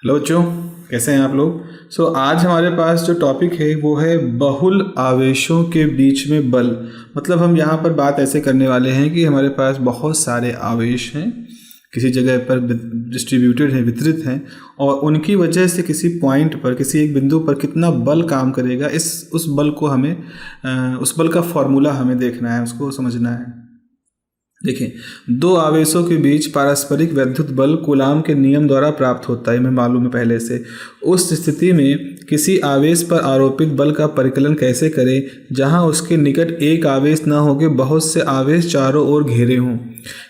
Hello बच्चों, कैसे हैं आप लोग। आज हमारे पास जो टॉपिक है वो है बहुल आवेशों के बीच में बल। मतलब हम यहाँ पर बात ऐसे करने वाले हैं कि हमारे पास बहुत सारे आवेश हैं, किसी जगह पर डिस्ट्रीब्यूटेड हैं, वितरित हैं, और उनकी वजह से किसी पॉइंट पर, किसी एक बिंदु पर कितना बल काम करेगा, उस बल को हमें उस बल का फॉर्मूला हमें देखना है, उसको समझना है। देखिए, दो आवेशों के बीच पारस्परिक वैद्युत बल कूलाम के नियम द्वारा प्राप्त होता है, हमें मालूम है पहले से। उस स्थिति में किसी आवेश पर आरोपित बल का परिकलन कैसे करें जहां उसके निकट एक आवेश न हो के बहुत से आवेश चारों ओर घेरे हों।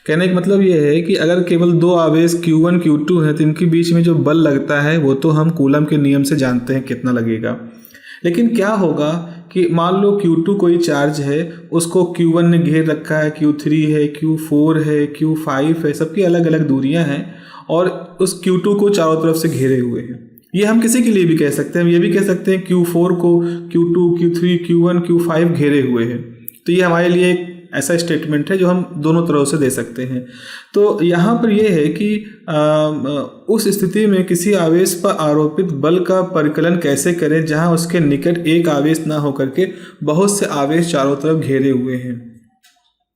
कहने का मतलब ये है कि अगर केवल दो आवेश Q1 Q2 हैं तो इनके बीच में जो बल लगता है वो तो हम कूलम के नियम से जानते हैं कितना लगेगा। लेकिन क्या होगा कि मान लो Q2 कोई चार्ज है, उसको Q1 ने घेर रखा है, Q3 है, Q4 है, Q5 है, सबकी अलग अलग दूरियां हैं और उस Q2 को चारों तरफ से घेरे हुए हैं। ये हम किसी के लिए भी कह सकते हैं, हम ये भी कह सकते हैं Q4 को Q2, Q3, Q1, Q5 घेरे हुए हैं। तो ये हमारे लिए एक ऐसा स्टेटमेंट है जो हम दोनों तरह से दे सकते हैं। तो यहाँ पर यह है कि उस स्थिति में किसी आवेश पर आरोपित बल का परिकलन कैसे करें जहाँ उसके निकट एक आवेश ना होकर के बहुत से आवेश चारों तरफ घेरे हुए हैं।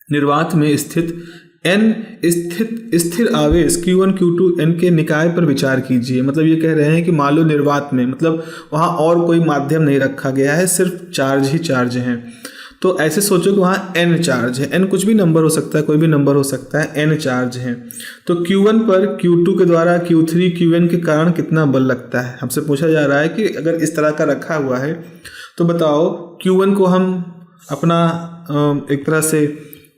निर्वात में स्थित स्थिर आवेश Q1 Q2 N के निकाय पर विचार कीजिए। मतलब ये कह रहे हैं कि मान लो निर्वात में, मतलब वहाँ और कोई माध्यम नहीं रखा गया है, सिर्फ चार्ज ही चार्ज हैं। तो ऐसे सोचो कि वहाँ n चार्ज है, n कुछ भी नंबर हो सकता है, कोई भी नंबर हो सकता है, n चार्ज है। तो Q1 पर Q2 के द्वारा Q3 Qn के कारण कितना बल लगता है, हमसे पूछा जा रहा है कि अगर इस तरह का रखा हुआ है तो बताओ Q1 को हम अपना एक तरह से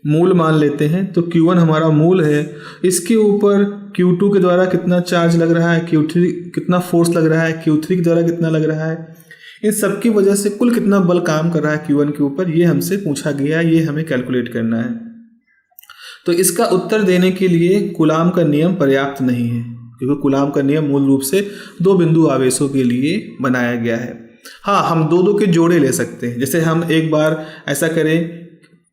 मूल मान लेते हैं। तो Q1 हमारा मूल है, इसके ऊपर Q2 के द्वारा कितना चार्ज लग रहा है, Q3 कितना फोर्स लग रहा है, Q3 के द्वारा कितना लग रहा है, इन सब की वजह से कुल कितना बल काम कर रहा है Q1 के ऊपर, ये हमसे पूछा गया है, ये हमें कैलकुलेट करना है। तो इसका उत्तर देने के लिए कूलाम का नियम पर्याप्त नहीं है, क्योंकि कूलाम का नियम मूल रूप से दो बिंदु आवेशों के लिए बनाया गया है। हाँ, हम दो के जोड़े ले सकते हैं। जैसे हम एक बार ऐसा करें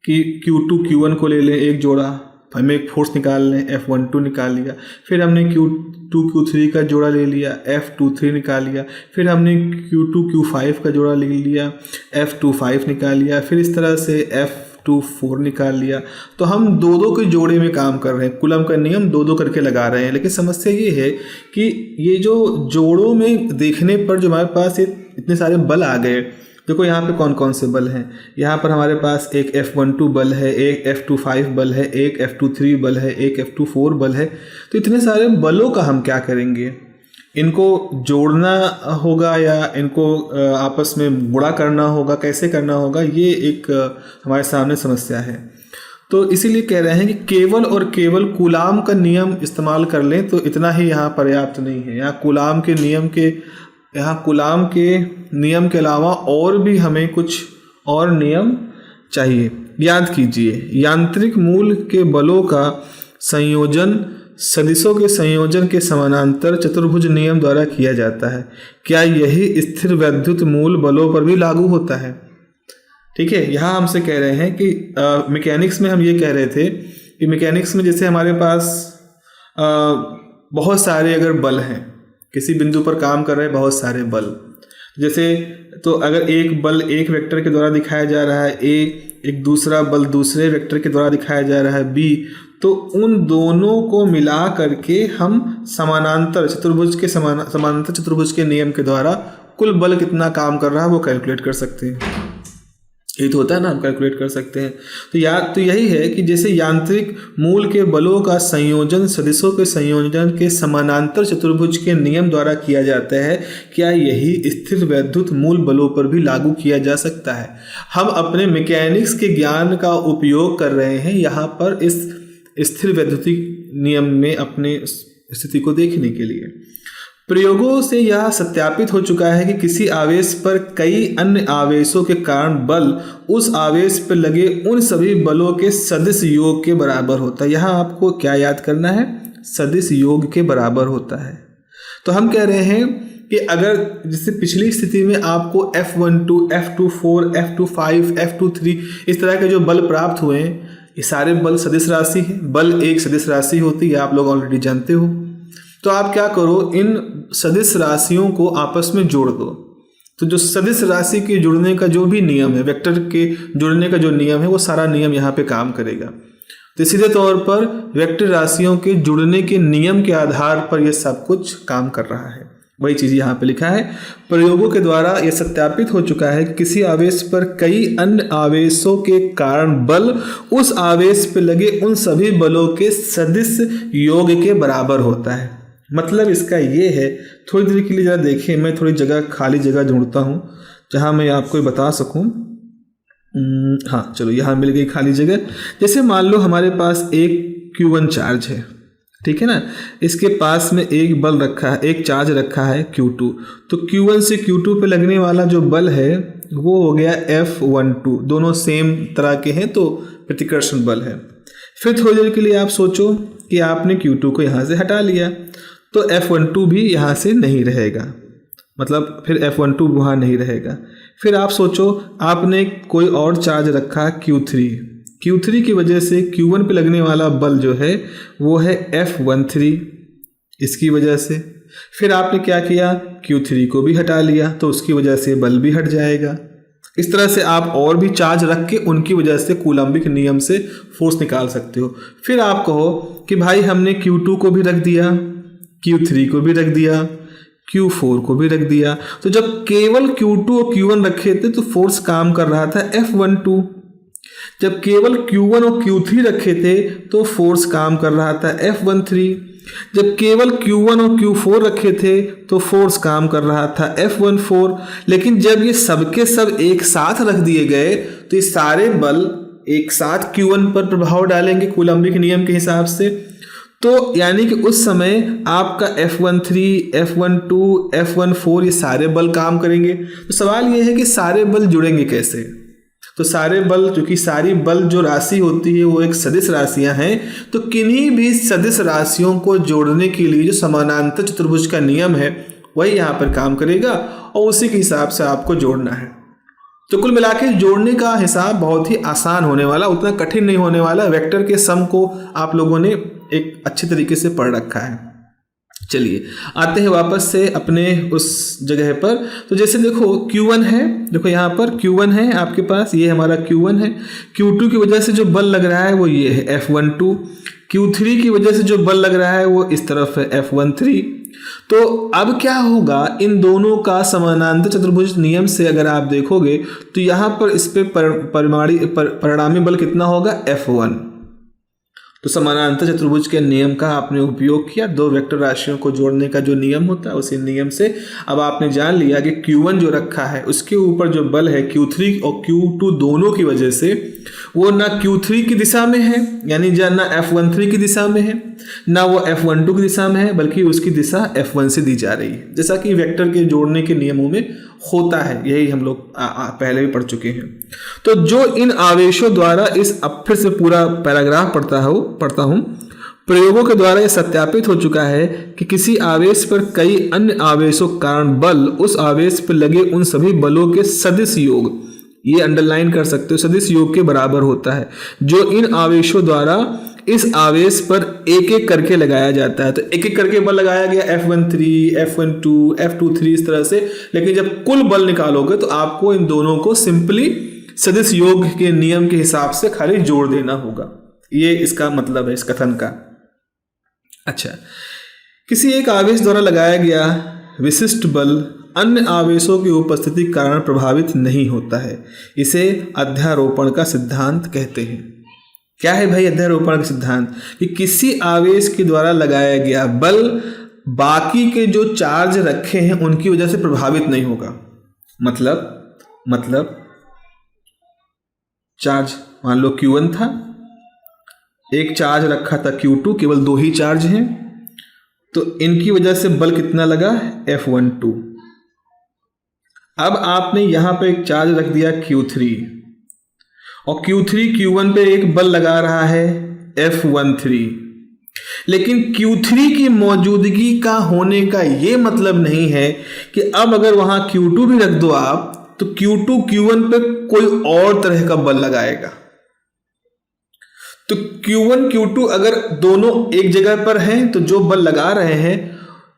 कि Q2 Q1 को ले लें एक जोड़ा, हमें एक फोर्स निकाल लें, F12 निकाल लिया, फिर हमने Q2 Q3 का जोड़ा ले लिया, F23 निकाल लिया, फिर हमने Q2 Q5 का जोड़ा ले लिया, F25 निकाल लिया, फिर इस तरह से F24 निकाल लिया। तो हम दो के जोड़े में काम कर रहे हैं, कूलम का नियम दो करके लगा रहे हैं। लेकिन समस्या ये है कि ये जो जोड़ों में देखने पर जो हमारे पास ये इतने सारे बल आ गए, देखो यहाँ पे कौन कौन से बल हैं। यहाँ पर हमारे पास एक F12 बल है, एक F25 बल है, एक F23 बल है, एक F24 बल है। तो इतने सारे बलों का हम क्या करेंगे, इनको जोड़ना होगा या इनको आपस में गुणा करना होगा, कैसे करना होगा, ये एक हमारे सामने समस्या है। तो इसीलिए कह रहे हैं कि केवल और केवल कूलाम का नियम इस्तेमाल कर लें तो इतना ही यहाँ पर्याप्त नहीं है। यहाँ कूलाम के नियम के अलावा और भी हमें कुछ और नियम चाहिए। याद कीजिए, यांत्रिक मूल के बलों का संयोजन सदिशों के संयोजन के समानांतर चतुर्भुज नियम द्वारा किया जाता है। क्या यही स्थिर वैद्युत मूल बलों पर भी लागू होता है? ठीक है, यहाँ हमसे कह रहे हैं कि मैकेनिक्स में हम ये कह रहे थे कि मैकेनिक्स में जैसे हमारे पास बहुत सारे अगर बल हैं, किसी बिंदु पर काम कर रहे हैं बहुत सारे बल, जैसे तो अगर एक बल एक वेक्टर के द्वारा दिखाया जा रहा है A, एक दूसरा बल दूसरे वेक्टर के द्वारा दिखाया जा रहा है B, तो उन दोनों को मिला करके हम समानांतर चतुर्भुज के नियम के द्वारा कुल बल कितना काम कर रहा है वो कैलकुलेट कर सकते हैं। ये तो होता है ना, हम कैलकुलेट कर सकते हैं। तो यही है कि जैसे यांत्रिक मूल के बलों का संयोजन सदिशों के संयोजन के समानांतर चतुर्भुज के नियम द्वारा किया जाता है, क्या यही स्थिर वैद्युत मूल बलों पर भी लागू किया जा सकता है? हम अपने मैकेनिक्स के ज्ञान का उपयोग कर रहे हैं यहाँ पर इस स्थिर वैद्युतिक नियम में अपने स्थिति को देखने के लिए। प्रयोगों से यह सत्यापित हो चुका है कि किसी आवेश पर कई अन्य आवेशों के कारण बल उस आवेश पर लगे उन सभी बलों के सदिश योग के बराबर होता है। यहाँ आपको क्या याद करना है? सदिश योग के बराबर होता है। तो हम कह रहे हैं कि अगर जैसे पिछली स्थिति में आपको F12, F24, F25, F23 इस तरह के जो बल प्राप्त हुए हैं, ये सारे बल सदिश राशि है। बल एक सदिश राशि होती है, आप लोग ऑलरेडी जानते हो। तो आप क्या करो, इन सदिश राशियों को आपस में जोड़ दो। तो जो सदिश राशि के जुड़ने का जो भी नियम है, वेक्टर के जुड़ने का जो नियम है, वो सारा नियम यहाँ पे काम करेगा। तो सीधे तौर पर वेक्टर राशियों के जुड़ने के नियम के आधार पर यह सब कुछ काम कर रहा है। वही चीज़ यहाँ पे लिखा है, प्रयोगों के द्वारा यह सत्यापित हो चुका है कि किसी आवेश पर कई अन्य आवेशों के कारण बल उस आवेश पर लगे उन सभी बलों के सदिश योग के बराबर होता है। मतलब इसका ये है, थोड़ी देर के लिए जरा देखिए, मैं थोड़ी जगह खाली जगह ढूंढता हूँ जहाँ मैं आपको बता सकूँ। हाँ चलो, यहाँ मिल गई खाली जगह। जैसे मान लो हमारे पास एक Q1 चार्ज है, ठीक है ना, इसके पास में एक बल रखा है, एक चार्ज रखा है Q2। तो Q1 से Q2 पे लगने वाला जो बल है वो हो गया F12, दोनों सेम तरह के हैं तो प्रतिकर्षण बल है। फिर थोड़ी देर के लिए आप सोचो कि आपने Q2 को यहाँ से हटा लिया, तो F12 भी यहाँ से नहीं रहेगा, मतलब फिर F12 वहाँ नहीं रहेगा। फिर आप सोचो आपने कोई और चार्ज रखा Q3 की वजह से Q1 पे लगने वाला बल जो है वो है F13, इसकी वजह से। फिर आपने क्या किया, Q3 को भी हटा लिया, तो उसकी वजह से बल भी हट जाएगा। इस तरह से आप और भी चार्ज रख के उनकी वजह से कूलम्बिक नियम से फोर्स निकाल सकते हो। फिर आप कहो कि भाई हमने Q2 को भी रख दिया, Q3 को भी रख दिया, Q4 को भी रख दिया, तो जब केवल Q2 और Q1 रखे थे तो फोर्स काम कर रहा था F12। जब केवल Q1 और Q3 रखे थे तो फोर्स काम कर रहा था F13। जब केवल Q1 और Q4 रखे थे तो फोर्स काम कर रहा था F14। लेकिन जब ये सबके सब एक साथ रख दिए गए तो ये सारे बल एक साथ Q1 पर प्रभाव डालेंगे कूलम्बिक नियम के हिसाब से। तो यानी कि उस समय आपका F13, F12, F14 ये सारे बल काम करेंगे। तो सवाल ये है कि सारे बल जुड़ेंगे कैसे। तो सारे बल, चूंकि सारी बल जो राशि होती है वो एक सदिश राशियां हैं, तो किन्हीं भी सदिश राशियों को जोड़ने के लिए जो समानांतर चतुर्भुज का नियम है वही यहाँ पर काम करेगा और उसी के हिसाब से आपको जोड़ना है। तो कुल मिला के जोड़ने का हिसाब बहुत ही आसान होने वाला, उतना कठिन नहीं होने वाला। वेक्टर के सम को आप लोगों ने एक अच्छे तरीके से पढ़ रखा है। चलिए आते हैं वापस से अपने उस जगह पर। तो जैसे देखो Q1 है, देखो यहाँ पर Q1 है आपके पास, ये हमारा Q1 है। Q2 की वजह से जो बल लग रहा है वो ये है F12। Q3 की वजह से जो बल लग रहा है वो इस तरफ है F13। तो अब क्या होगा, इन दोनों का समानांतर चतुर्भुज नियम से अगर आप देखोगे तो यहाँ पर इस पे परिणामी बल कितना होगा, F1। तो समानांतर चतुर्भुज के नियम का आपने उपयोग किया, दो वेक्टर राशियों को जोड़ने का जो नियम होता है उसी नियम से अब आपने जान लिया कि Q1 जो रखा है उसके ऊपर जो बल है Q3 और Q2 दोनों की वजह से वो ना Q3 की दिशा में है, यानी ना F13 की दिशा में है, ना वो F12 की दिशा में है, बल्कि उसकी दिशा F1 से दी जा रही है, जैसा कि वेक्टर के जोड़ने के नियमों में होता है। यही हम लोग पहले भी पढ़ चुके हैं। तो जो इन आवेशों द्वारा, इस अब फिर से पूरा पैराग्राफ पढ़ता हूं। प्रयोगों के द्वारा यह सत्यापित हो चुका है कि किसी आवेश पर कई अन्य आवेशों के कारण बल उस आवेश पर लगे उन सभी बलों के सदिश योग, ये अंडरलाइन कर सकते हो, सदिश योग के बराबर होता है, जो इन आवेशों द्वारा इस आवेश पर एक एक करके लगाया जाता है। तो एक एक करके बल लगाया गया, F13, F12, F23 इस तरह से। लेकिन जब कुल बल निकालोगे तो आपको इन दोनों को सिंपली सदिश योग के नियम के हिसाब से खाली जोड़ देना होगा। ये इसका मतलब है इस कथन का। अच्छा, किसी एक आवेश द्वारा लगाया गया विशिष्ट बल अन्य आवेशों की उपस्थिति के कारण प्रभावित नहीं होता है, इसे अध्यारोपण का सिद्धांत कहते हैं। क्या है भाई अध्यारोपण का सिद्धांत? कि किसी आवेश के द्वारा लगाया गया बल बाकी के जो चार्ज रखे हैं उनकी वजह से प्रभावित नहीं होगा। मतलब चार्ज मान लो Q1 था, एक चार्ज रखा था Q2, केवल दो ही चार्ज हैं, तो इनकी वजह से बल कितना लगा, F12। अब आपने यहां पे एक चार्ज रख दिया Q3 और Q3 Q1 पे एक बल लगा रहा है F13। लेकिन Q3 की मौजूदगी का होने का ये मतलब नहीं है कि अब अगर वहां Q2 भी रख दो आप तो Q2 Q1 पे कोई और तरह का बल लगाएगा। तो Q1 Q2 अगर दोनों एक जगह पर हैं तो जो बल लगा रहे हैं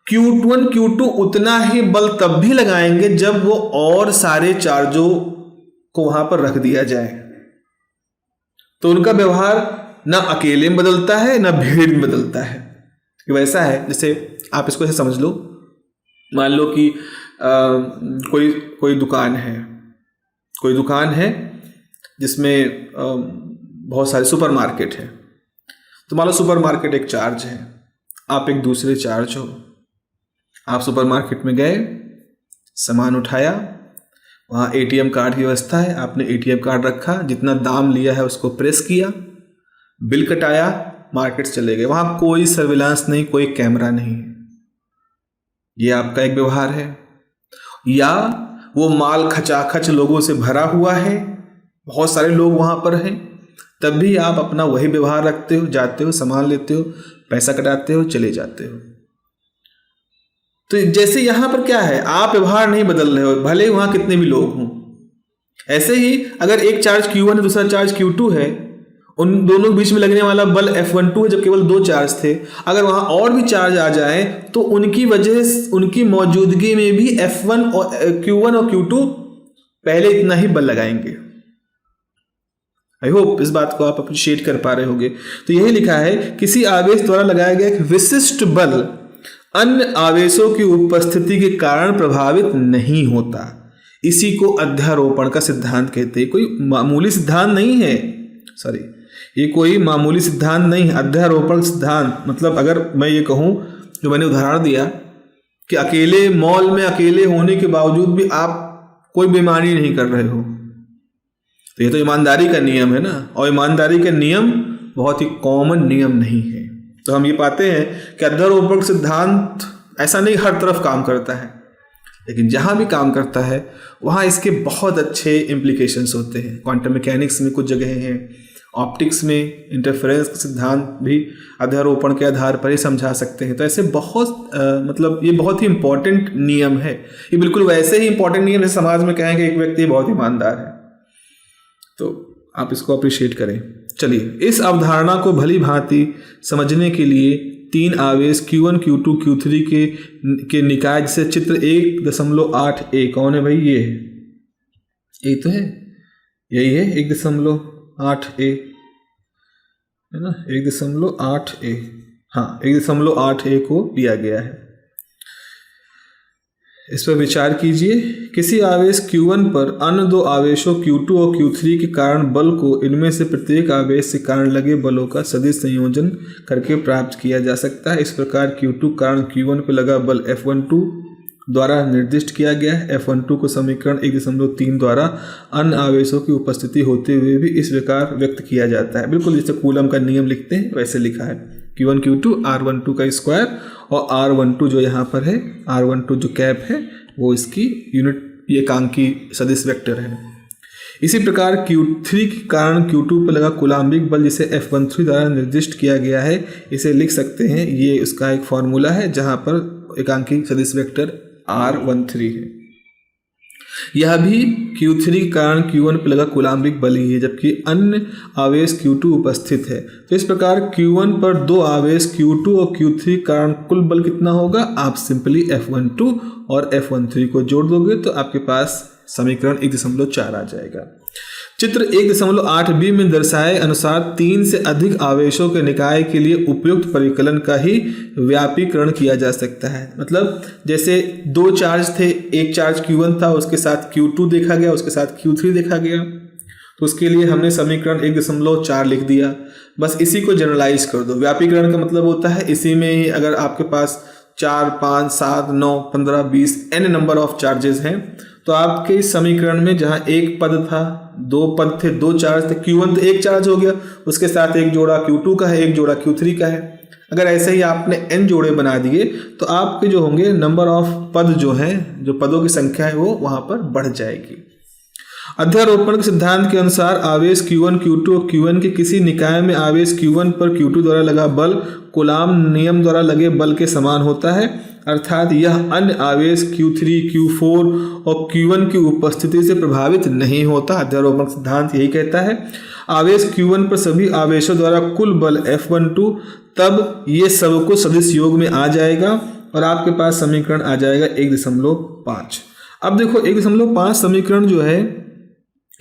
Q1 Q2 उतना ही बल तब भी लगाएंगे जब वो और सारे चार्जों को वहां पर रख दिया जाए। तो उनका व्यवहार ना अकेले में बदलता है ना भीड़ में बदलता है। वैसा है जैसे आप इसको ऐसे समझ लो, मान लो कि कोई दुकान है जिसमें बहुत सारे सुपरमार्केट है। तो मान लो सुपरमार्केट एक चार्ज है, आप एक दूसरे चार्ज हो। आप सुपरमार्केट में गए, सामान उठाया, वहाँ ATM कार्ड की व्यवस्था है, आपने ATM कार्ड रखा, जितना दाम लिया है उसको प्रेस किया, बिल कटाया, मार्केट चले गए। वहाँ कोई सर्विलांस नहीं, कोई कैमरा नहीं। ये आपका एक व्यवहार है। या वो माल खचाखच लोगों से भरा हुआ है, बहुत सारे लोग वहाँ पर हैं, तब भी आप अपना वही व्यवहार रखते हो, जाते हो, सामान लेते हो, पैसा कटाते हो, चले जाते हो। तो जैसे यहाँ पर क्या है, आप व्यवहार नहीं बदल रहे हो, भले ही वहाँ कितने भी लोग हों। ऐसे ही अगर एक चार्ज Q1 है, दूसरा चार्ज Q2 है, उन दोनों के बीच में लगने वाला बल F12 है, जब केवल 2 चार्ज थे। अगर वहाँ और भी चार्ज आ जाए तो उनकी वजह से, उनकी मौजूदगी में भी F1 और Q1 और Q2 पहले इतना ही बल लगाएंगे। आई होप इस बात को आप अप्रिशिएट कर पा रहे होंगे। तो यही लिखा है, किसी आवेश द्वारा लगाया गया एक विशिष्ट बल अन्य आवेशों की उपस्थिति के कारण प्रभावित नहीं होता। इसी को अध्यारोपण का सिद्धांत कहते हैं। कोई मामूली सिद्धांत नहीं है, ये कोई मामूली सिद्धांत नहीं है। अध्यारोपण सिद्धांत मतलब, अगर मैं ये कहूँ, जो मैंने उदाहरण दिया कि अकेले मॉल में अकेले होने के बावजूद भी आप कोई बेईमानी नहीं कर रहे हो, तो ये तो ईमानदारी का नियम है ना। और ईमानदारी का नियम बहुत ही कॉमन नियम नहीं है। तो हम ये पाते हैं कि अध्यारोपण सिद्धांत ऐसा नहीं हर तरफ काम करता है, लेकिन जहाँ भी काम करता है वहाँ इसके बहुत अच्छे इम्प्लीकेशंस होते हैं। क्वांटम मैकेनिक्स में कुछ जगह हैं, ऑप्टिक्स में इंटरफेरेंस का सिद्धांत भी अध्यारोपण के आधार पर ही समझा सकते हैं। तो ऐसे बहुत मतलब ये बहुत ही इंपॉर्टेंट नियम है। ये बिल्कुल वैसे ही इंपॉर्टेंट नियम है समाज में कहेंगे एक व्यक्ति बहुत ईमानदार है, तो आप इसको अप्रिशिएट करें। चलिए, इस अवधारणा को भली भांति समझने के लिए 3 आवेश Q1 Q2 Q3 के निकाय, जैसे चित्र 1.8a, कौन है भाई? ये है, यही तो है, यही है 1.8a, है ना, 1.8a, हाँ 1.8a को लिया गया है। इस पर विचार कीजिए। किसी आवेश Q1 पर अन्य 2 आवेशों Q2 और Q3 के कारण बल को इनमें से प्रत्येक आवेश के कारण लगे बलों का सदिश संयोजन करके प्राप्त किया जा सकता है। इस प्रकार Q2 कारण Q1 पर लगा बल F12 द्वारा निर्दिष्ट किया गया है। F12 को समीकरण 1.3 द्वारा अन्य आवेशों की उपस्थिति होते हुए भी इस प्रकार व्यक्त किया जाता है। बिल्कुल जैसे कूलम का नियम लिखते हैं वैसे लिखा है, Q1 Q2 R12 का स्क्वायर, और R12 जो यहाँ पर है, R12 जो कैप है वो इसकी यूनिट एकांकी सदिश वेक्टर है। इसी प्रकार Q3 के कारण Q2 पर लगा कूलाम्बिक बल जिसे F13 द्वारा निर्दिष्ट किया गया है, इसे लिख सकते हैं। ये उसका एक फॉर्मूला है जहाँ पर एकांकी सदिश वेक्टर R13 है। यह भी Q3 के कारण Q1 पर लगा कूलाम्बिक बल ही है, जबकि अन्य आवेश Q2 उपस्थित है। तो इस प्रकार Q1 पर 2 आवेश Q2 और Q3 के कारण कुल बल कितना होगा? आप सिंपली F12 और F13 को जोड़ दोगे तो आपके पास समीकरण 1.4 आ जाएगा। चित्र 1.8b में दर्शाए अनुसार 3 से अधिक आवेशों के निकाय के लिए उपयुक्त परिकलन का ही व्यापीकरण किया जा सकता है। मतलब जैसे 2 चार्ज थे, एक चार्ज Q1 था, उसके साथ Q2 देखा गया, उसके साथ Q3 देखा गया, तो उसके लिए हमने समीकरण 1.4 लिख दिया। बस इसी को जनरलाइज कर दो। व्यापीकरण का मतलब होता है इसी में ही अगर आपके पास 4, 5, 7, 9, 15, 20 n नंबर ऑफ चार्जेस हैं, तो आपके इस समीकरण में जहाँ एक पद था, 2 पद थे, 2 चार्ज थे, Q1 तो एक चार्ज हो गया, उसके साथ एक जोड़ा Q2 का है, एक जोड़ा Q3 का है। अगर ऐसे ही आपने n जोड़े बना दिए तो आपके जो होंगे नंबर ऑफ पद जो हैं, जो पदों की संख्या है वो वहाँ पर बढ़ जाएगी। अध्यारोपण के सिद्धांत के अनुसार आवेश Q1 Q2 और Q1 के किसी निकाय में आवेश Q1 पर Q2 द्वारा लगा बल कूलाम नियम द्वारा लगे बल के समान होता है, अर्थात यह अन्य आवेश Q3 Q4 और Q1 की उपस्थिति से प्रभावित नहीं होता। अध्यारोपण सिद्धांत यही कहता है। आवेश Q1 पर सभी आवेशों द्वारा कुल बल F12, तब ये सबको सदिश योग में आ जाएगा और आपके पास समीकरण आ जाएगा 1.5। अब देखो 1.5 समीकरण जो है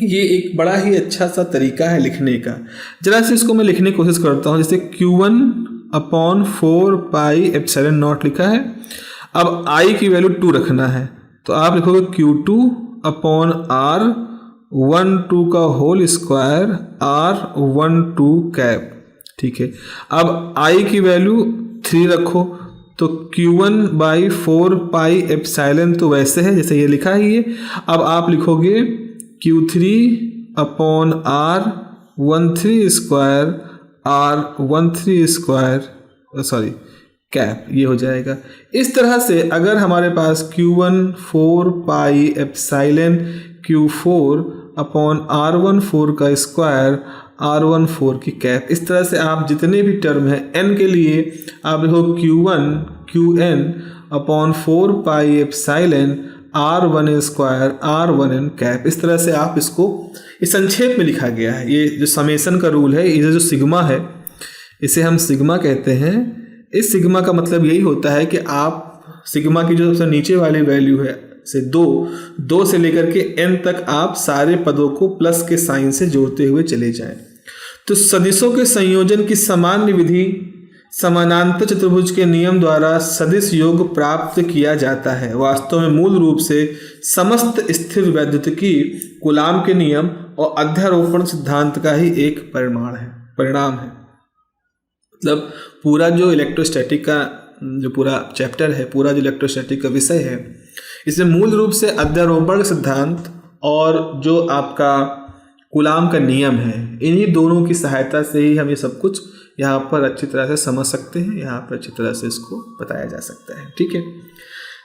ये एक बड़ा ही अच्छा सा तरीका है लिखने का। जरा से इसको मैं लिखने की कोशिश करता हूँ। जैसे Q1/4πε0 लिखा है। अब I की वैल्यू 2 रखना है, तो आप लिखोगे Q2/R12 का होल स्क्वायर R12 कैप। ठीक है, अब I की वैल्यू 3 रखो, तो Q1/4πε तो वैसे है जैसे ये लिखा ही है। अब आप लिखोगे Q3/R13 square R13 square sorry cap, ये हो जाएगा। इस तरह से अगर हमारे पास Q1/4πε Q4/R14 का स्क्वायर R14 की कैप, इस तरह से आप जितने भी टर्म हैं n के लिए आप देखो Qn/4πε R1 square R1n cap. इस तरह से आप इसको इस संक्षेप में लिखा गया है। ये जो समेशन का रूल है, ये जो सिग्मा है इसे हम सिग्मा कहते हैं। इस सिग्मा का मतलब यही होता है कि आप सिग्मा की जो सबसे नीचे वाली वैल्यू है से 2 से लेकर के n तक आप सारे पदों को प्लस के साइन से जोड़ते हुए चले जाएं। तो सदिशों के संयोजन की सामान्य विधि समानांतर चतुर्भुज के नियम द्वारा सदिश योग प्राप्त किया जाता है। वास्तव में मूल रूप से समस्त स्थिर वैद्युतिकी कूलाम के नियम और अध्यारोपण सिद्धांत का ही एक परिणाम है। मतलब पूरा जो इलेक्ट्रोस्टैटिक का जो पूरा चैप्टर है, पूरा जो इलेक्ट्रोस्टैटिक का विषय है, इसमें मूल रूप से अध्यारोपण सिद्धांत और जो आपका कूलाम का नियम है, इन्हीं दोनों की सहायता से ही हम ये सब कुछ यहाँ पर अच्छी तरह से समझ सकते हैं, यहाँ पर अच्छी तरह से इसको बताया जा सकता है। ठीक है,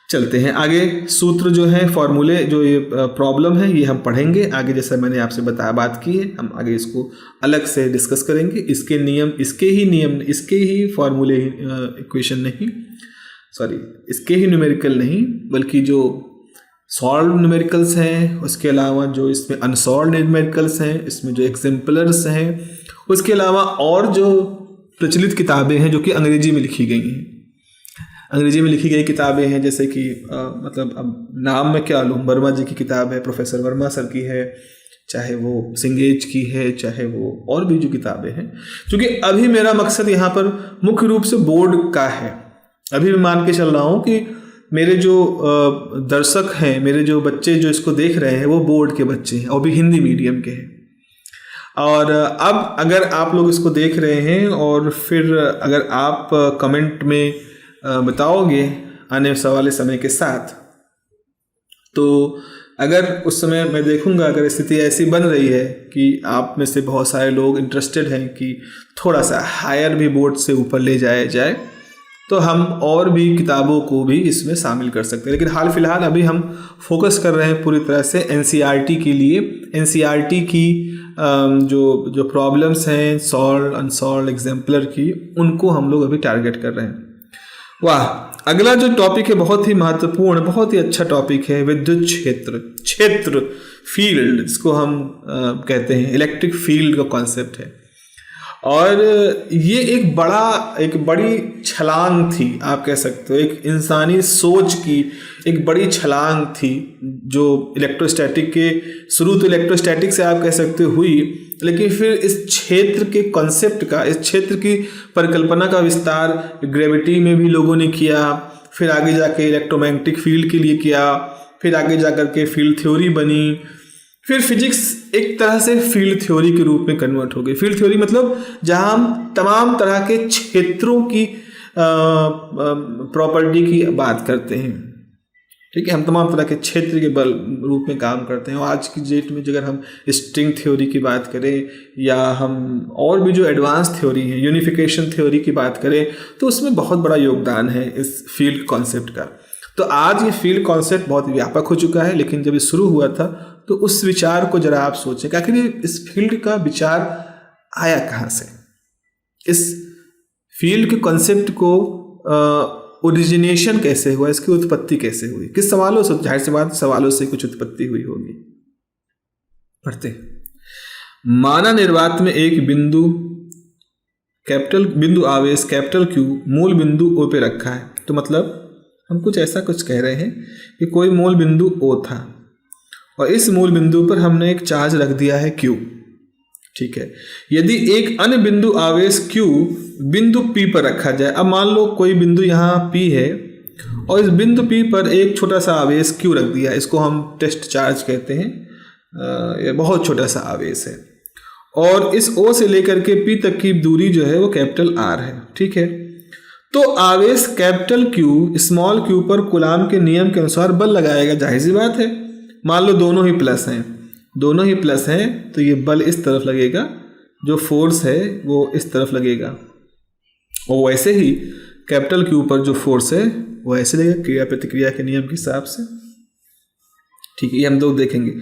चलते हैं आगे। सूत्र जो है, फॉर्मूले, जो ये प्रॉब्लम है, ये हम पढ़ेंगे आगे। जैसा मैंने आपसे बात की है, हम आगे इसको अलग से डिस्कस करेंगे। इसके नियम, इसके ही फॉर्मूले, इक्वेशन नहीं, सॉरी, इसके ही न्यूमेरिकल नहीं, बल्कि जो सॉल्व न्यूमेरिकल्स हैं, उसके अलावा जो इसमें अनसॉल्व न्यूमेरिकल्स हैं, इसमें जो एग्जाम्पलर्स हैं, उसके अलावा और जो प्रचलित किताबें हैं जो कि अंग्रेजी में लिखी गई हैं। अंग्रेजी में लिखी गई किताबें हैं जैसे कि मतलब अब नाम में क्या लूँ, वर्मा जी की किताब है, प्रोफेसर वर्मा सर की है, चाहे वो सिंगेज की है, चाहे वो और भी जो किताबें हैं। क्योंकि अभी मेरा मकसद यहाँ पर मुख्य रूप से बोर्ड का है। अभी मैं मान के चल रहा हूँ कि मेरे जो दर्शक हैं, मेरे जो बच्चे जो इसको देख रहे हैं, वो बोर्ड के बच्चे हैं और भी हिंदी मीडियम के हैं। और अब अगर आप लोग इसको देख रहे हैं और फिर अगर आप कमेंट में बताओगे आने वाले समय के साथ, तो अगर उस समय मैं देखूंगा, अगर स्थिति ऐसी बन रही है कि आप में से बहुत सारे लोग इंटरेस्टेड हैं कि थोड़ा सा हायर भी बोर्ड से ऊपर ले जाया जाए, तो हम और भी किताबों को भी इसमें शामिल कर सकते हैं। लेकिन हाल फिलहाल अभी हम फोकस कर रहे हैं पूरी तरह से एनसीईआरटी के लिए। एनसीईआरटी की जो प्रॉब्लम्स हैं, सॉल्व अनसॉल्व एग्जाम्पलर की, उनको हम लोग अभी टारगेट कर रहे हैं। वाह, अगला जो टॉपिक है बहुत ही महत्वपूर्ण, बहुत ही अच्छा टॉपिक है, विद्युत क्षेत्र फील्ड, जिसको हम कहते हैं इलेक्ट्रिक फील्ड का कॉन्सेप्ट है। और ये एक बड़ी छलांग थी, आप कह सकते हो, एक इंसानी सोच की एक बड़ी छलांग थी, जो इलेक्ट्रोस्टैटिक के शुरू तो इलेक्ट्रोस्टैटिक से आप कह सकते हो हुई, लेकिन फिर इस क्षेत्र के कॉन्सेप्ट का, इस क्षेत्र की परिकल्पना का विस्तार ग्रेविटी में भी लोगों ने किया, फिर आगे जाके इलेक्ट्रोमैग्नेटिक फील्ड के लिए किया, फिर आगे जाकर के फील्ड थ्योरी बनी, फिर फिजिक्स एक तरह से फील्ड थ्योरी के रूप में कन्वर्ट हो गई। फील्ड थ्योरी मतलब जहां हम तमाम तरह के क्षेत्रों की प्रॉपर्टी की बात करते हैं। ठीक है, हम तमाम तरह के क्षेत्र के बल रूप में काम करते हैं। और आज की डेट में अगर हम स्ट्रिंग थ्योरी की बात करें, या हम और भी जो एडवांस थ्योरी है, यूनिफिकेशन थ्योरी की बात करें, तो उसमें बहुत बड़ा योगदान है इस फील्ड कॉन्सेप्ट का। तो आज ये फील्ड कॉन्सेप्ट बहुत व्यापक हो चुका है, लेकिन जब ये शुरू हुआ था तो उस विचार को जरा आप सोचें कि आखिर इस फील्ड का विचार आया कहाँ से, इस फील्ड के कॉन्सेप्ट को ओरिजिनेशन कैसे हुआ, इसकी उत्पत्ति कैसे हुई, किस सवालों से, जाहिर सी बात सवालों से कुछ उत्पत्ति हुई होगी। पढ़ते, माना निर्वात में एक बिंदु आवेश कैपिटल Q मूल बिंदु O पे रखा है। तो मतलब हम कुछ ऐसा कुछ कह रहे हैं कि कोई मूल बिंदु O था और इस मूल बिंदु पर हमने एक चार्ज रख दिया है Q, ठीक है। यदि एक अन्य बिंदु आवेश Q बिंदु P पर रखा जाए, अब मान लो कोई बिंदु यहाँ P है और इस बिंदु P पर एक छोटा सा आवेश Q रख दिया, इसको हम टेस्ट चार्ज कहते हैं, ये बहुत छोटा सा आवेश है और इस O से लेकर के P तक की दूरी जो है वो कैपिटल R है, ठीक है। तो आवेश कैपिटल Q स्मॉल q पर कूलाम के नियम के अनुसार बल लगाएगा, जाहिर सी बात है। मान लो दोनों ही प्लस हैं, तो ये बल इस तरफ लगेगा, जो फोर्स है वो इस तरफ लगेगा, और वैसे ही कैपिटल Q पर जो फोर्स है वो ऐसे लगेगा क्रिया प्रतिक्रिया के नियम के हिसाब से, ठीक है। ये हम लोग देखेंगे।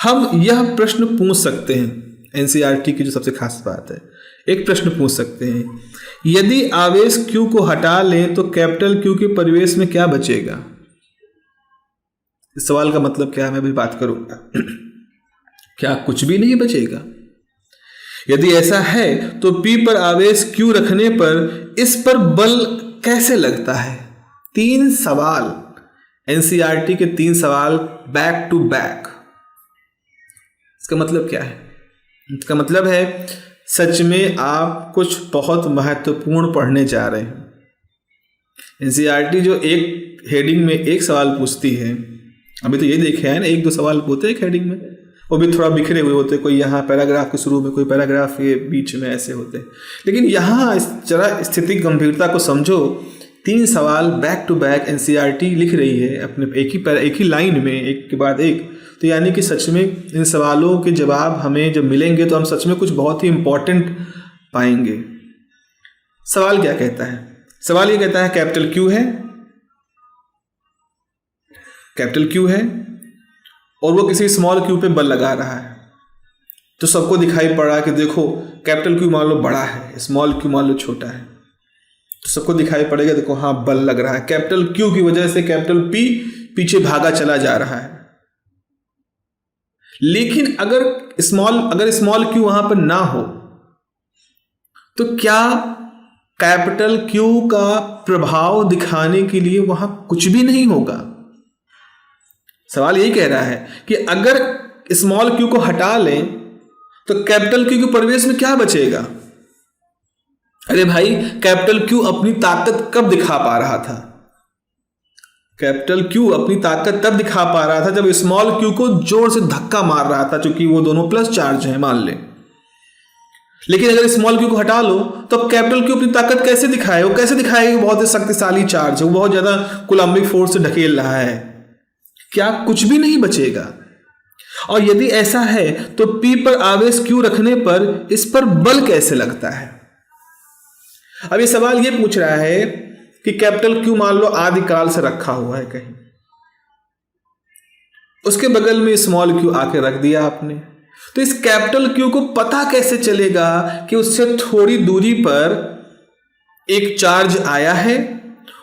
हम यह प्रश्न पूछ सकते हैं, एनसीईआरटी की जो सबसे खास बात है, एक प्रश्न पूछ सकते हैं, यदि आवेश Q को हटा लें तो कैपिटल Q के परिवेश में क्या बचेगा। इस सवाल का मतलब क्या है, मैं भी बात करूंगा। क्या कुछ भी नहीं बचेगा? यदि ऐसा है तो P पर आवेश Q रखने पर इस पर बल कैसे लगता है? 3 सवाल, एनसीईआरटी के 3 सवाल बैक टू बैक। इसका मतलब क्या है? इसका मतलब है सच में आप कुछ बहुत महत्वपूर्ण पढ़ने जा रहे हैं। एनसीईआरटी जो एक हेडिंग में एक सवाल पूछती है, अभी तो ये देखे हैं ना, 1-2 सवाल पूछते हैं एक हेडिंग में, वो भी थोड़ा बिखरे हुए होते हैं, कोई यहाँ पैराग्राफ के शुरू में, कोई पैराग्राफ के बीच में, ऐसे होते हैं। लेकिन यहाँ जरा स्थिति गंभीरता को समझो। 3 सवाल बैक टू बैक एनसीईआरटी लिख रही है अपने एक ही लाइन में, एक के बाद एक। तो यानी कि सच में इन सवालों के जवाब हमें जब मिलेंगे तो हम सच में कुछ बहुत ही इम्पोर्टेंट पाएंगे। सवाल क्या कहता है? सवाल ये कहता है कैपिटल Q है और वो किसी स्मॉल q पे बल लगा रहा है। तो सबको दिखाई पड़ रहा है कि देखो कैपिटल Q मान लो बड़ा है, स्मॉल q मान लो छोटा है, तो सबको दिखाई पड़ेगा देखो हाँ बल लग रहा है। कैपिटल Q की वजह से कैपिटल P पीछे भागा चला जा रहा है। लेकिन अगर स्मॉल q वहां पर ना हो तो क्या कैपिटल Q का प्रभाव दिखाने के लिए वहां कुछ भी नहीं होगा? सवाल यही कह रहा है कि अगर स्मॉल q को हटा लें तो कैपिटल Q के परिवेश में क्या बचेगा? अरे भाई, कैपिटल Q अपनी ताकत कब दिखा पा रहा था? कैपिटल Q अपनी ताकत तब दिखा पा रहा था जब स्मॉल q को जोर से धक्का मार रहा था, क्योंकि वो दोनों प्लस चार्ज हैं मान लें। लेकिन अगर स्मॉल q को हटा लो तो कैपिटल Q अपनी ताकत कैसे दिखाए? वो कैसे दिखाएगा कि बहुत ही शक्तिशाली चार्ज है, वो बहुत ज्यादा कूलम्बिक फोर्स से ढकेल रहा है। क्या कुछ भी नहीं बचेगा? और यदि ऐसा है तो P पर आवेश Q रखने पर इस पर बल कैसे लगता है? अब ये सवाल ये पूछ रहा है कि कैपिटल Q मान लो आदिकाल से रखा हुआ है कहीं, उसके बगल में स्मॉल q आके रख दिया आपने, तो इस कैपिटल Q को पता कैसे चलेगा कि उससे थोड़ी दूरी पर एक चार्ज आया है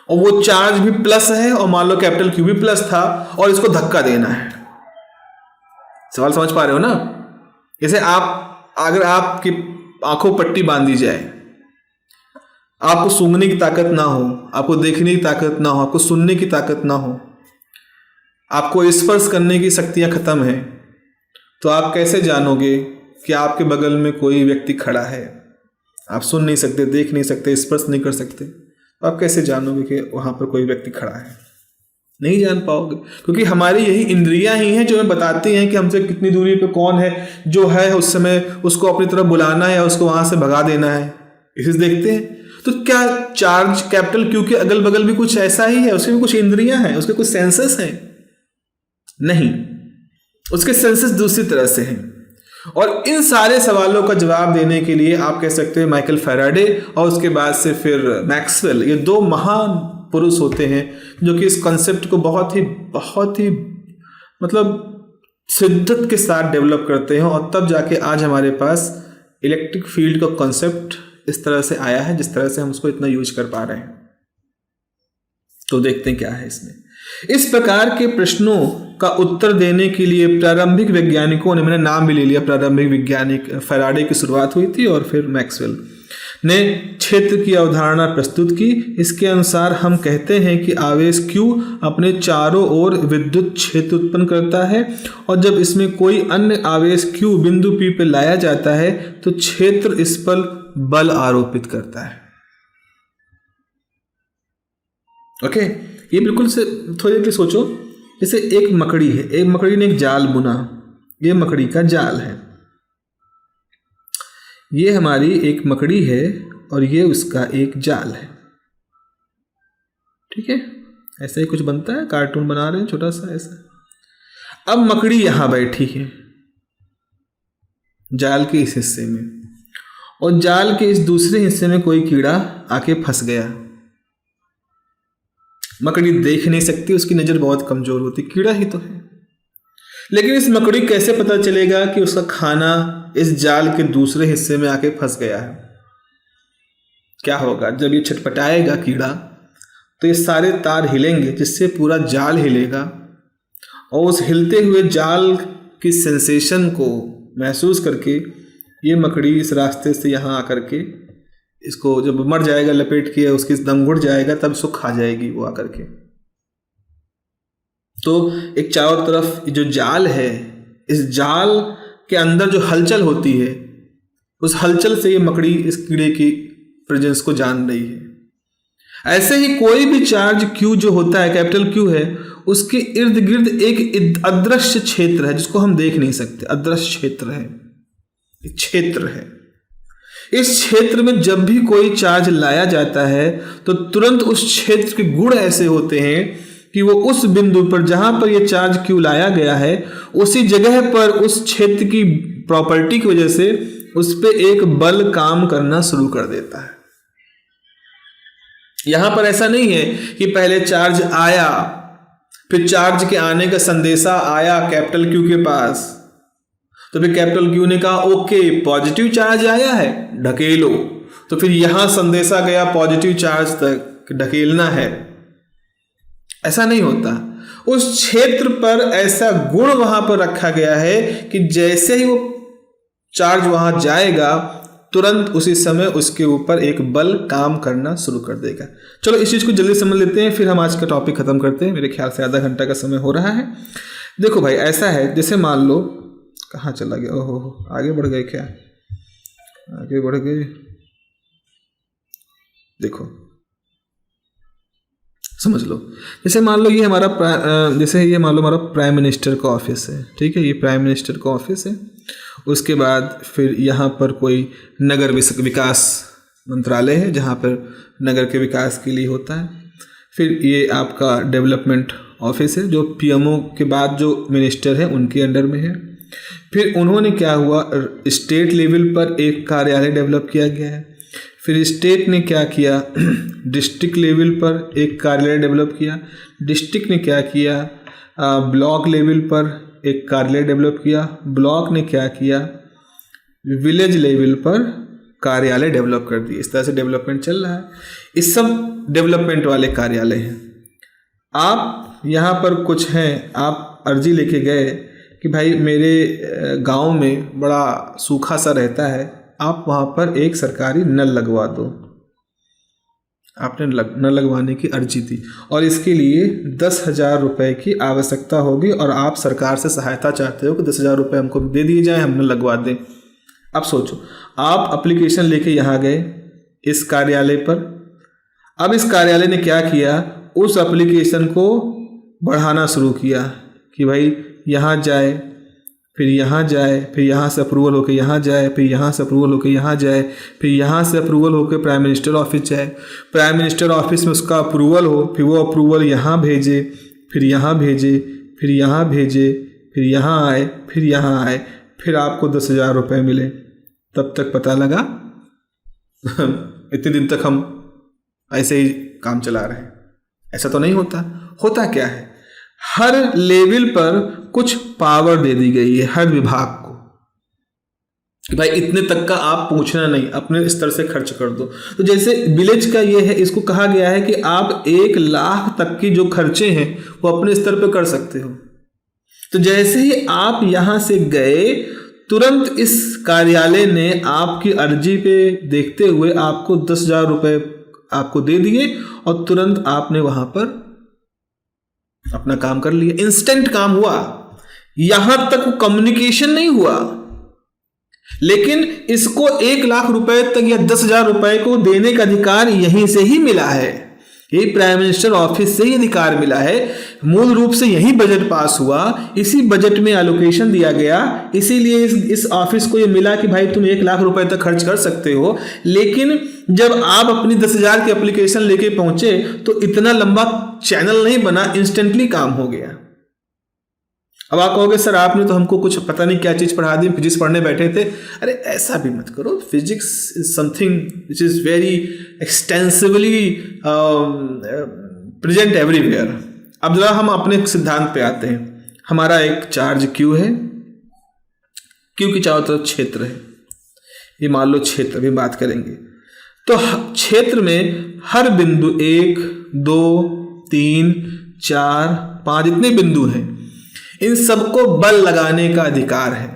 और वो चार्ज भी प्लस है और मान लो कैपिटल Q भी प्लस था और इसको धक्का देना है? सवाल समझ पा रहे हो ना? जैसे अगर आपकी आंखों पट्टी बांधी जाए, आपको सूंघने की ताकत ना हो, आपको देखने की ताकत ना हो, आपको सुनने की ताकत ना हो, आपको स्पर्श करने की शक्तियां खत्म है, तो आप कैसे जानोगे कि आपके बगल में कोई व्यक्ति खड़ा है? आप सुन नहीं सकते, देख नहीं सकते, स्पर्श नहीं कर सकते, तो आप कैसे जानोगे कि वहां पर कोई व्यक्ति खड़ा है? नहीं जान पाओगे, क्योंकि हमारी यही इंद्रियां ही हैं जो हमें बताती हैं कि हमसे कितनी दूरी पे कौन है, जो है उस समय उसको अपनी तरफ बुलाना है या उसको वहां से भगा देना है, इसे देखते हैं। तो क्या चार्ज कैपिटल Q के अगल बगल भी कुछ ऐसा ही है? उसके भी कुछ इंद्रियां हैं, उसके कुछ सेंसेस हैं? नहीं, उसके सेंसेस दूसरी तरह से हैं। और इन सारे सवालों का जवाब देने के लिए आप कह सकते हैं माइकल फैराडे और उसके बाद से फिर मैक्सवेल, ये 2 महान पुरुष होते हैं जो कि इस कॉन्सेप्ट को बहुत ही मतलब शिद्दत के साथ डेवलप करते हैं, और तब जाके आज हमारे पास इलेक्ट्रिक फील्ड का कॉन्सेप्ट इस तरह से आया है जिस तरह से हम उसको इतना यूज कर पा रहे हैं। तो देखते हैं क्या है इसमें। इस प्रकार के प्रश्नों का उत्तर देने के लिए प्रारंभिक वैज्ञानिकों ने, मैंने नाम भी ले लिया, प्रारंभिक वैज्ञानिक फैराडे की शुरुआत हुई थी और फिर मैक्सवेल, ने क्षेत्र की अवधारणा प्रस्तुत की। इसके अनुसार हम कहते हैं कि आवेश Q अपने चारों ओर विद्युत क्षेत्र उत्पन्न करता है और जब इसमें कोई अन्य आवेश Q बिंदु P पर लाया जाता है तो क्षेत्र इस पर बल आरोपित करता है। ओके, ये बिल्कुल से थोड़ी देर के सोचो, जैसे एक मकड़ी है, एक मकड़ी ने एक जाल बुना, ये मकड़ी का जाल है, ये हमारी एक मकड़ी है और ये उसका एक जाल है। ठीक है, ऐसा ही कुछ बनता है, कार्टून बना रहे हैं छोटा सा ऐसा। अब मकड़ी यहां बैठी है जाल के इस हिस्से में, और जाल के इस दूसरे हिस्से में कोई कीड़ा आके फंस गया। मकड़ी देख नहीं सकती, उसकी नजर बहुत कमजोर होती, कीड़ा ही तो है। लेकिन इस मकड़ी कैसे पता चलेगा कि उसका खाना इस जाल के दूसरे हिस्से में आके फंस गया है? क्या होगा, जब ये छटपटाएगा कीड़ा तो ये सारे तार हिलेंगे जिससे पूरा जाल हिलेगा, और उस हिलते हुए जाल की सेंसेशन को महसूस करके ये मकड़ी इस रास्ते से यहाँ आकर के इसको जब मर जाएगा लपेट के, उसकी दम घुट जाएगा, तब इसको खा जाएगी वो आकर के। तो एक चारों तरफ जो जाल है, इस जाल के अंदर जो हलचल होती है, उस हलचल से ये मकड़ी इस कीड़े की प्रेजेंस को जान रही है। ऐसे ही कोई भी चार्ज Q जो होता है, कैपिटल Q है, उसके इर्द गिर्द एक अदृश्य क्षेत्र है जिसको हम देख नहीं सकते, अदृश्य क्षेत्र है, एक क्षेत्र है। इस क्षेत्र में जब भी कोई चार्ज लाया जाता है तो तुरंत उस क्षेत्र के गुण ऐसे होते हैं कि वो उस बिंदु पर जहां पर ये चार्ज Q लाया गया है, उसी जगह पर उस क्षेत्र की प्रॉपर्टी की वजह से उस पर एक बल काम करना शुरू कर देता है। यहां पर ऐसा नहीं है कि पहले चार्ज आया, फिर चार्ज के आने का संदेशा आया कैपिटल Q के पास, तो फिर कैपिटल Q ने कहा ओके पॉजिटिव चार्ज आया है ढकेलो, तो फिर यहां संदेशा गया पॉजिटिव चार्ज तक ढकेलना है। ऐसा नहीं होता। उस क्षेत्र पर ऐसा गुण वहां पर रखा गया है कि जैसे ही वो चार्ज वहां जाएगा तुरंत उसी समय उसके ऊपर एक बल काम करना शुरू कर देगा। चलो इस चीज को जल्दी समझ लेते हैं, फिर हम आज का टॉपिक खत्म करते हैं। मेरे ख्याल से आधा घंटा का समय हो रहा है। देखो भाई, ऐसा है जैसे मान लो, कहाँ चला गया, ओहो आगे बढ़ गए क्या, आगे बढ़ गए। देखो समझ लो, जैसे मान लो ये हमारा मान लो हमारा प्राइम मिनिस्टर का ऑफिस है। ठीक है, ये प्राइम मिनिस्टर का ऑफिस है। उसके बाद फिर यहाँ पर कोई नगर विकास मंत्रालय है जहाँ पर नगर के विकास के लिए होता है। फिर ये आपका डेवलपमेंट ऑफिस है जो पीएमओ के बाद जो मिनिस्टर है उनके अंडर में है। फिर उन्होंने क्या हुआ, स्टेट लेवल पर एक कार्यालय डेवलप किया गया है। फिर स्टेट ने क्या किया, डिस्ट्रिक्ट लेवल पर एक कार्यालय डेवलप किया। डिस्ट्रिक्ट ने क्या किया, ब्लॉक लेवल पर एक कार्यालय डेवलप किया। ब्लॉक ने क्या किया, विलेज लेवल पर कार्यालय डेवलप कर दिए। इस तरह से डेवलपमेंट चल रहा है। इस सब डेवलपमेंट वाले कार्यालय हैं। आप यहाँ पर कुछ हैं, आप अर्जी लेके गए कि भाई मेरे गांव में बड़ा सूखा सा रहता है, आप वहाँ पर एक सरकारी नल लगवा दो। आपने नल लगवाने की अर्जी दी और इसके लिए 10,000 रुपये की आवश्यकता होगी और आप सरकार से सहायता चाहते हो कि 10,000 रुपये हमको दे दिए जाएं, हम नल लगवा दें। अब सोचो, आप एप्लीकेशन लेके यहाँ गए इस कार्यालय पर। अब इस कार्यालय ने क्या किया, उस एप्लीकेशन को बढ़ाना शुरू किया कि भाई यहाँ जाए, फिर यहाँ जाए, फिर यहाँ से अप्रूवल होकर यहाँ जाए, फिर यहाँ से अप्रूवल होकर यहाँ जाए, फिर यहाँ से अप्रूवल होकर प्राइम मिनिस्टर ऑफिस जाए, प्राइम मिनिस्टर ऑफिस में उसका अप्रूवल हो, फिर वो अप्रूवल यहाँ भेजे, फिर यहाँ भेजे, फिर यहाँ भेजे, फिर यहाँ आए, फिर यहाँ आए, फिर आपको 10,000 रुपये मिले। तब तक पता लगा इतने दिन तक हम ऐसे ही काम चला रहे हैं। ऐसा तो नहीं होता। होता क्या है, हर लेवल पर कुछ पावर दे दी गई है हर विभाग को कि भाई इतने तक का आप पूछना नहीं, अपने स्तर से खर्च कर दो। तो जैसे विलेज का ये है, इसको कहा गया है कि आप 1 लाख तक की जो खर्चे हैं वो अपने स्तर पर कर सकते हो। तो जैसे ही आप यहां से गए तुरंत इस कार्यालय ने आपकी अर्जी पे देखते हुए आपको 10,000 रुपये आपको दे दिए और तुरंत आपने वहां पर अपना काम कर लिया। इंस्टेंट काम हुआ, यहां तक कम्युनिकेशन नहीं हुआ, लेकिन इसको 1,00,000 रुपए तक या 10,000 रुपए को देने का अधिकार यहीं से ही मिला है। ये प्राइम मिनिस्टर ऑफिस से ही अधिकार मिला है। मूल रूप से यही बजट पास हुआ, इसी बजट में एलोकेशन दिया गया, इसीलिए इस ऑफिस को ये मिला कि भाई तुम 1,00,000 रुपए तक खर्च कर सकते हो। लेकिन जब आप अपनी 10,000 की एप्लीकेशन लेके पहुंचे तो इतना लंबा चैनल नहीं बना, इंस्टेंटली काम हो गया। अब आप कहोगे सर आपने तो हमको कुछ पता नहीं क्या चीज पढ़ा दी, फिजिक्स पढ़ने बैठे थे। अरे ऐसा भी मत करो, physics is something which is very extensively present everywhere. अब जरा हम अपने सिद्धांत पे आते हैं। हमारा एक चार्ज Q है, Q की चारों तरफ क्षेत्र है, ये मान लो क्षेत्र, भी बात करेंगे। तो क्षेत्र में हर बिंदु 1, 2, 3, 4, 5 जितने बिंदु हैं, इन सबको बल लगाने का अधिकार है।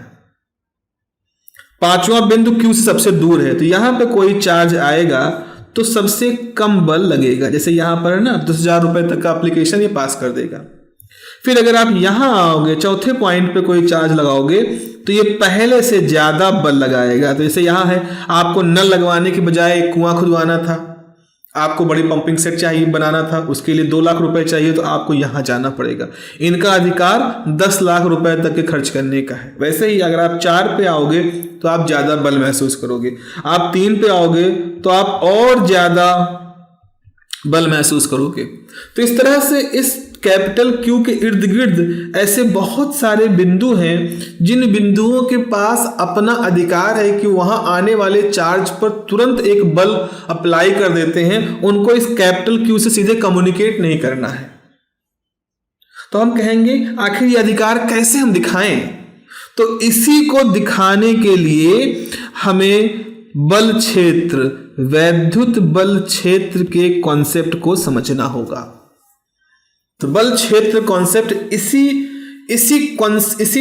पांचवां बिंदु Q से सबसे दूर है, तो यहां पे कोई चार्ज आएगा तो सबसे कम बल लगेगा। जैसे यहां पर है ना, 10,000 रुपए तक का एप्लीकेशन ये पास कर देगा। फिर अगर आप यहां आओगे, चौथे पॉइंट पे कोई चार्ज लगाओगे तो ये पहले से ज्यादा बल लगाएगा। तो जैसे यहां है, आपको नल लगवाने के बजाय एक कुआं खुदवाना था, आपको बड़ी पंपिंग सेट चाहिए बनाना था, उसके लिए 2,00,000 रुपए चाहिए, तो आपको यहां जाना पड़ेगा। इनका अधिकार 10,00,000 रुपए तक के खर्च करने का है। वैसे ही अगर आप 4 पे आओगे तो आप ज्यादा बल महसूस करोगे, आप 3 पे आओगे तो आप और ज्यादा बल महसूस करोगे। तो इस तरह से इस कैपिटल Q के इर्द गिर्द ऐसे बहुत सारे बिंदु हैं जिन बिंदुओं के पास अपना अधिकार है कि वहां आने वाले चार्ज पर तुरंत एक बल अप्लाई कर देते हैं। उनको इस कैपिटल Q से सीधे कम्युनिकेट नहीं करना है। तो हम कहेंगे आखिर ये अधिकार कैसे हम दिखाएं? तो इसी को दिखाने के लिए हमें बल क्षेत्र, वैद्युत बल क्षेत्र के कॉन्सेप्ट को समझना होगा। तो बल क्षेत्र कॉन्सेप्ट इसी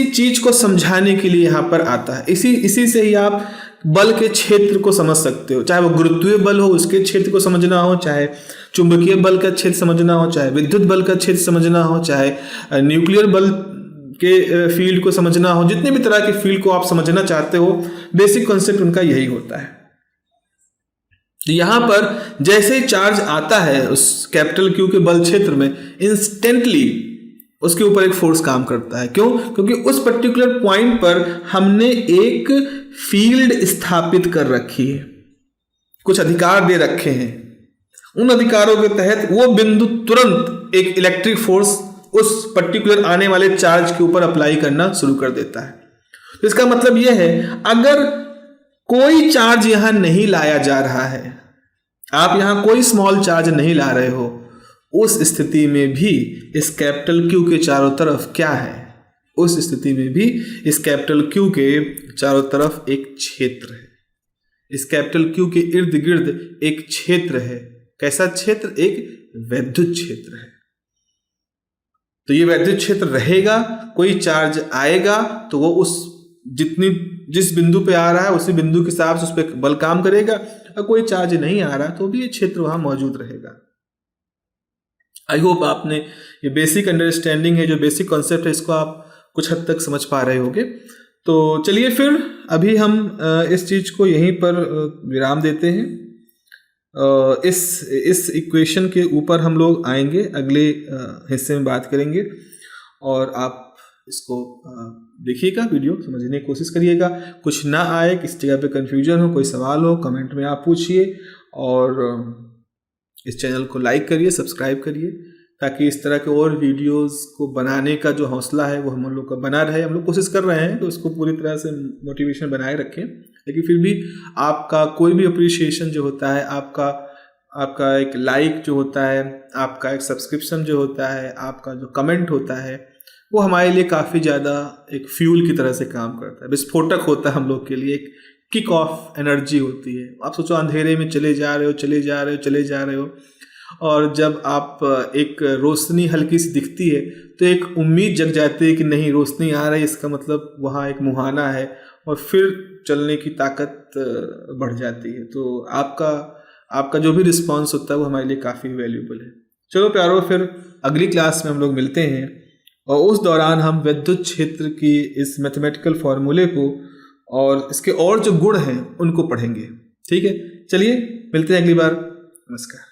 चीज को समझाने के लिए यहां पर आता है। इसी से ही आप बल के क्षेत्र को समझ सकते हो। चाहे वो गुरुत्वीय बल हो, उसके क्षेत्र को समझना हो, चाहे चुंबकीय बल का क्षेत्र समझना हो, चाहे विद्युत बल का क्षेत्र समझना हो, चाहे न्यूक्लियर बल के फील्ड को समझना हो, जितने भी तरह के फील्ड को आप समझना चाहते हो, बेसिक कॉन्सेप्ट उनका यही होता है। यहां पर जैसे ही चार्ज आता है उस कैपिटल Q के बल क्षेत्र में, इंस्टेंटली उसके ऊपर एक फोर्स काम करता है। क्यों? क्योंकि उस पर्टिकुलर पॉइंट पर हमने एक फील्ड स्थापित कर रखी है, कुछ अधिकार दे रखे हैं। उन अधिकारों के तहत वो बिंदु तुरंत एक इलेक्ट्रिक फोर्स उस पर्टिकुलर आने वाले चार्ज के ऊपर अप्लाई करना शुरू कर देता है। तो इसका मतलब यह है, अगर कोई चार्ज यहां नहीं लाया जा रहा है, आप यहां कोई स्मॉल चार्ज नहीं ला रहे हो, उस स्थिति में भी इस कैपिटल Q के चारों तरफ क्या है? उस स्थिति में भी इस कैपिटल Q के चारों तरफ एक क्षेत्र है। इस कैपिटल Q के इर्द गिर्द एक क्षेत्र है। कैसा क्षेत्र? एक वैद्युत क्षेत्र है। तो ये वैद्युत क्षेत्र रहेगा, कोई चार्ज आएगा तो वो उस जिस बिंदु पे आ रहा है उसी बिंदु के हिसाब से उस पर बल काम करेगा, और कोई चार्ज नहीं आ रहा तो भी ये क्षेत्र वहां मौजूद रहेगा। आई होप आपने ये बेसिक अंडरस्टैंडिंग है, जो बेसिक कॉन्सेप्ट है, इसको आप कुछ हद तक समझ पा रहे होंगे। तो चलिए फिर अभी हम इस चीज को यहीं पर विराम देते हैं। इस इक्वेशन के ऊपर हम लोग आएंगे, अगले हिस्से में बात करेंगे, और आप इसको देखिएगा, वीडियो समझने की कोशिश करिएगा। कुछ ना आए, किसी जगह पे कंफ्यूजन हो, कोई सवाल हो, कमेंट में आप पूछिए, और इस चैनल को लाइक करिए, सब्सक्राइब करिए, ताकि इस तरह के और वीडियोस को बनाने का जो हौसला है वो हम लोग का बना रहे। हम लोग कोशिश कर रहे हैं तो उसको पूरी तरह से मोटिवेशन बनाए रखें, लेकिन फिर भी आपका कोई भी अप्रिशिएशन जो होता है, आपका एक लाइक जो होता है, आपका एक सब्सक्रिप्शन जो होता है, आपका जो कमेंट होता है, वो हमारे लिए काफ़ी ज़्यादा एक फ्यूल की तरह से काम करता है, विस्फोटक होता है हम लोग के लिए, एक किक ऑफ एनर्जी होती है। आप सोचो, अंधेरे में चले जा रहे हो, और जब आप एक रोशनी हल्की सी दिखती है तो एक उम्मीद जग जाती है कि नहीं, रोशनी आ रही है, इसका मतलब वहाँ एक मुहाना है, और फिर चलने की ताकत बढ़ जाती है। तो आपका जो भी रिस्पॉन्स होता है वो हमारे लिए काफ़ी वैल्यूबल है। चलो प्यारो, फिर अगली क्लास में हम लोग मिलते हैं और उस दौरान हम विद्युत क्षेत्र की इस मैथमेटिकल फॉर्मूले को और इसके और जो गुण हैं उनको पढ़ेंगे। ठीक है, चलिए मिलते हैं अगली बार। नमस्कार।